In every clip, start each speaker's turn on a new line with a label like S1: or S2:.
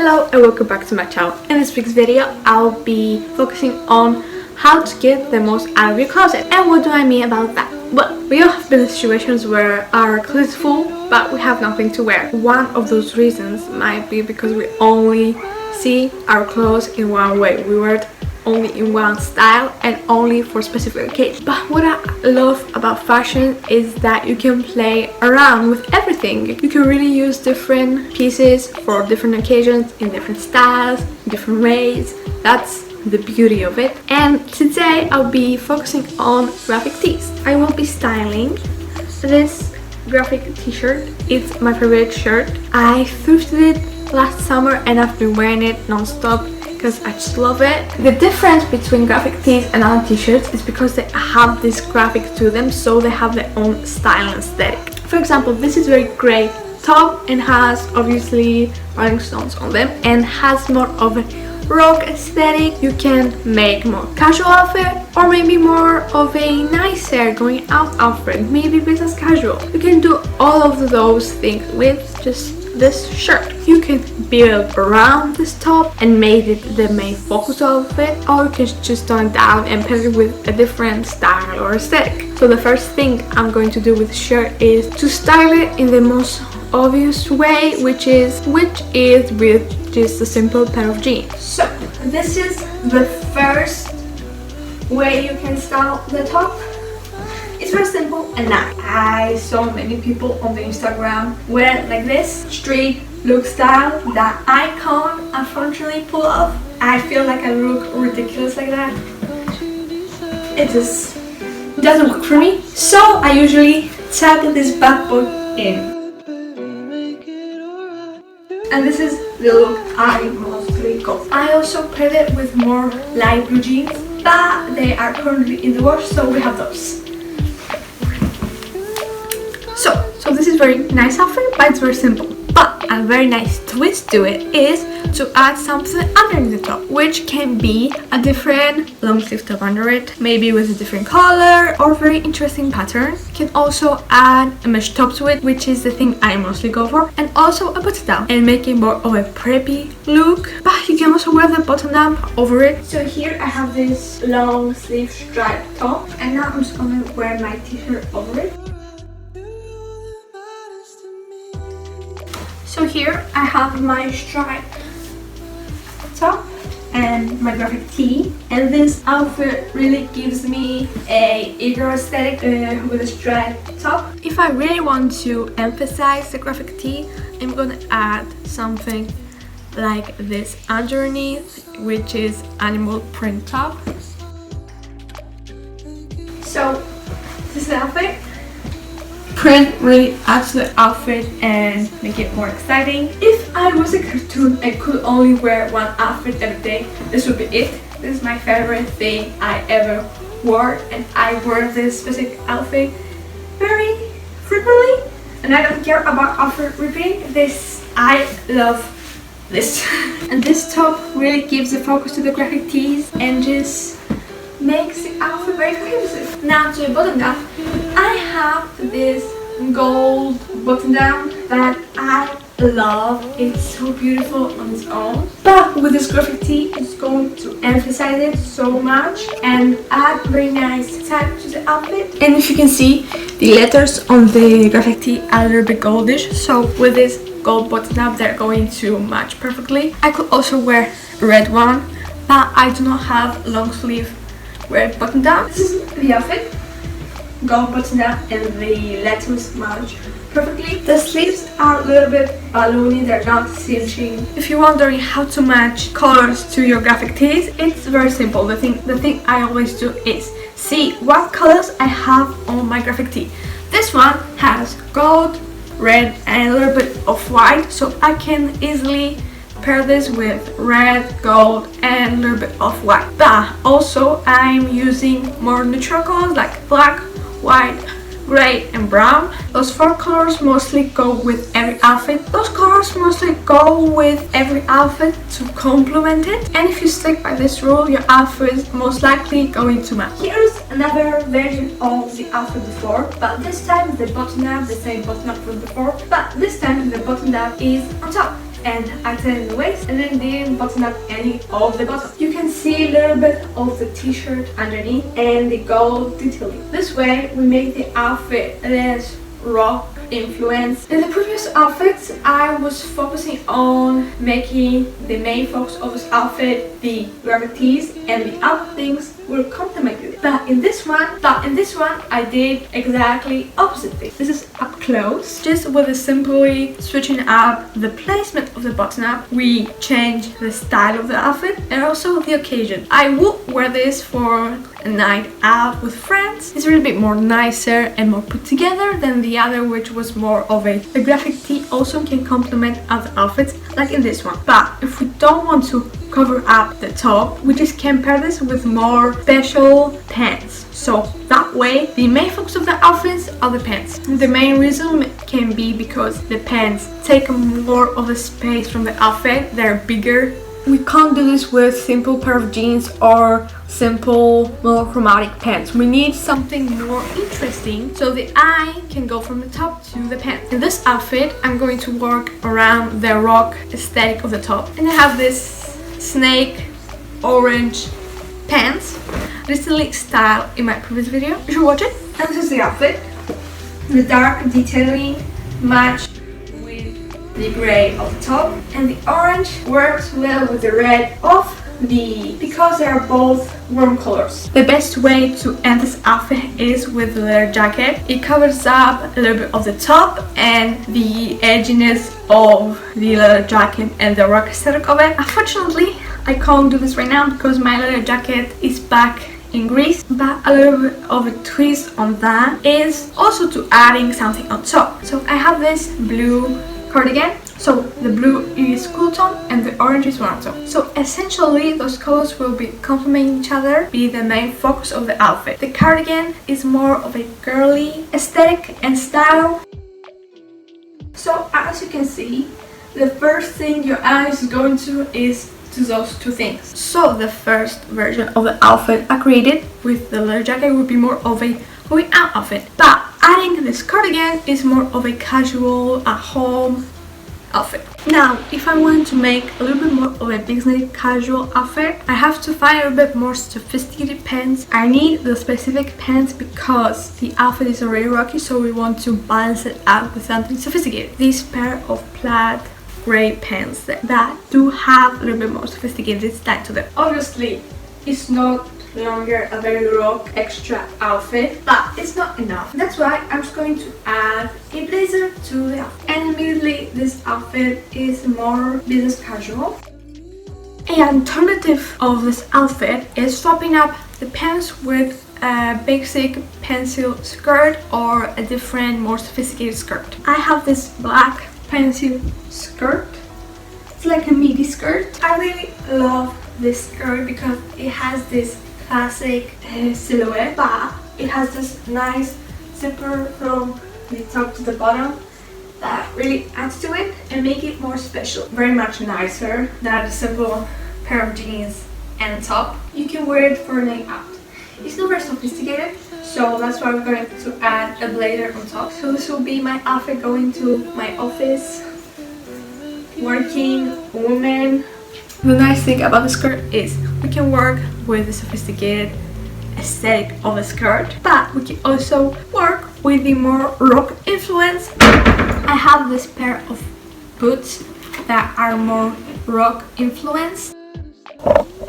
S1: Hello and welcome back to my channel. In this week's video, I'll be focusing on how to get the most out of your closet. And what do I mean about that? Well, we all have been in situations where our closet is full, but we have nothing to wear. One of those reasons might be because we only see our clothes in one way. We wear it only in one style and only for specific occasions. But what I love about fashion is that you can play around with everything. You can really use different pieces for different occasions, in different styles, different ways. That's the beauty of it. And today I'll be focusing on graphic tees. I will be styling this graphic t-shirt. It's my favorite shirt. I thrifted it last summer and I've been wearing it non-stop because I just love it. The difference between graphic tees and other t-shirts is because they have this graphic to them, so they have their own style and aesthetic. For example, this is very great top and has obviously Rolling Stones on them and has more of a rock aesthetic. You can make more casual outfit or maybe more of a nicer going out outfit, maybe business casual. You can do all of those things with just this shirt. You can build around this top and make it the main focus of it, or you can just tone it down and pair it with a different style or aesthetic. So the first thing I'm going to do with the shirt is to style it in the most obvious way, which is with just a simple pair of jeans. So this is the first way you can style the top. It's very simple and nice. I saw many people on the Instagram wear it like this street look style that I can't unfortunately pull off. I feel like I look ridiculous like that. It just doesn't work for me. So I usually tuck this bad boy in. And this is the look I mostly go for. I also paired it with more light blue jeans, but they are currently in the wash, so we have those. So this is very nice outfit, but it's very simple. But a very nice twist to it is to add something underneath the top, which can be a different long sleeve top under it, maybe with a different color or very interesting pattern. You can also add a mesh top to it, which is the thing I mostly go for, and also a button down and make it more of a preppy look. But you can also wear the button down over it. So here I have this long sleeve striped top, and now I'm just gonna wear my t-shirt over it. So here I have my striped top and my graphic tee, and this outfit really gives me a eager aesthetic with a striped top. If I really want to emphasize the graphic tee, I'm gonna add something like this underneath, which is animal print top. So this is the outfit. Print really adds to the outfit and make it more exciting. If I was a cartoon, I could only wear one outfit every day. This would be it. This is my favorite thing I ever wore, and I wear this specific outfit very frequently. And I don't care about outfit repeating. I love this. And this top really gives the focus to the graphic tees and just makes the outfit very cohesive. Now to the button down, I have this gold button down that I love. It's so beautiful on its own, but with this graphic tee it's going to emphasize it so much and add very nice type to the outfit. And if you can see, the letters on the graphic tee are a little bit goldish, so with this gold button down they're going to match perfectly. I could also wear a red one, but I do not have long sleeve red button down. This is the outfit. Gold button down and the letters match perfectly. The sleeves are a little bit balloony, they're not cinching. If you're wondering how to match colors to your graphic tees, it's very simple. The thing I always do is see what colors I have on my graphic tee. This one has gold, red and a little bit of white, so I can easily pair this with red, gold and a little bit of white. But also I'm using more neutral colors like black, white, gray and brown. Those four colors mostly go with every outfit. Those colors mostly go with every outfit to complement it. And if you stick by this rule, your outfit is most likely going to match. Here's another version of the outfit before, but this time the button up, the same button up from before, but this time the button up is on top. and I tied in the waist and then didn't button up any of the bottom. You can see a little bit of the t-shirt underneath and the gold detailing. This way we make the outfit less rock influence. In the previous outfits I was focusing on making the main focus of this outfit the graphics, and the other things will complement it. But in this one I did exactly opposite thing. This is up close. Just with simply switching up the placement of the button up, we change the style of the outfit and also the occasion. I would wear this for a night out with friends. It's a little bit more nicer and more put together than the other, which was more of a... The graphic tee also can complement other outfits like in this one. But if we don't want to cover up the top, we just can pair this with more special pants. So that way the main focus of the outfits are the pants. The main reason can be because the pants take more of the space from the outfit. They're bigger. We can't do this with simple pair of jeans or simple monochromatic pants. We need something more interesting so the eye can go from the top to the pants. In this outfit I'm going to work around the rock aesthetic of the top, and I have this snake orange pants recently styled in my previous video. You should watch it. And this is the outfit. The dark detailing matched with the gray of the top, and the orange works well with the red of because they are both warm colors. The best way to end this outfit is with the leather jacket. It covers up a little bit of the top and the edginess of the leather jacket and the rock aesthetic of it. Unfortunately, I can't do this right now because my leather jacket is back in Greece, but a little bit of a twist on that is also to adding something on top. So I have this blue cardigan. So the blue is cool tone and the orange is warm tone. So essentially those colors will be complementing each other, be the main focus of the outfit. The cardigan is more of a girly aesthetic and style. So as you can see, the first thing your eyes is going to is to those two things. So the first version of the outfit I created with the leather jacket would be more of a going out outfit. But adding this cardigan is more of a casual, at home outfit. Now, if I want to make a little bit more of a business casual outfit, I have to find a little bit more sophisticated pants. I need the specific pants because the outfit is already rocky, so we want to balance it out with something sophisticated. This pair of plaid gray pants that do have a little bit more sophisticated style to them. Obviously, it's not longer a very rock extra outfit, but it's not enough. That's why I'm just going to add a blazer to the outfit, and immediately this outfit is more business casual. An alternative of this outfit is swapping up the pants with a basic pencil skirt or a different, more sophisticated skirt. I have this black pencil skirt. It's like a midi skirt. I really love this skirt because it has this classic silhouette, but it has this nice zipper from the top to the bottom that really adds to it and make it more special. Very much nicer than a simple pair of jeans and top. You can wear it for a night out. It's not very sophisticated, so that's why we're going to add a blazer on top. So this will be my outfit going to my office, working woman. The nice thing about the skirt is we can work with the sophisticated aesthetic of a skirt, but we can also work with the more rock influence. I have this pair of boots that are more rock influenced.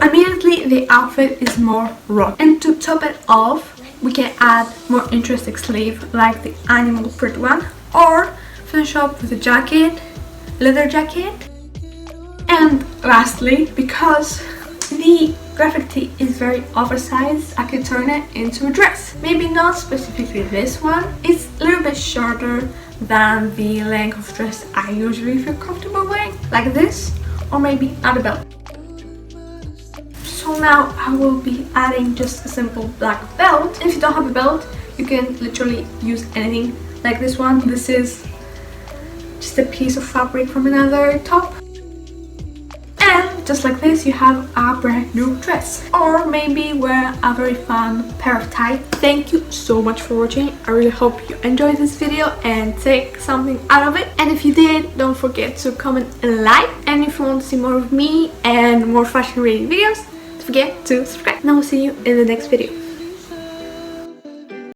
S1: Immediately the outfit is more rock, and to top it off we can add more interesting sleeve like the animal print one, or finish up with a jacket, leather jacket. And lastly, because the graphic tee is very oversized, I could turn it into a dress. Maybe not specifically this one. It's a little bit shorter than the length of dress I usually feel comfortable wearing, like this, or maybe add a belt. So now I will be adding just a simple black belt. And if you don't have a belt, you can literally use anything like this one. This is just a piece of fabric from another top. just like this, you have a brand new dress. Or maybe wear a very fun pair of ties. Thank you so much for watching. I really hope you enjoyed this video and take something out of it. And if you did, don't forget to comment and like. And if you want to see more of me and more fashion related videos, don't forget to subscribe. And I will see you in the next video.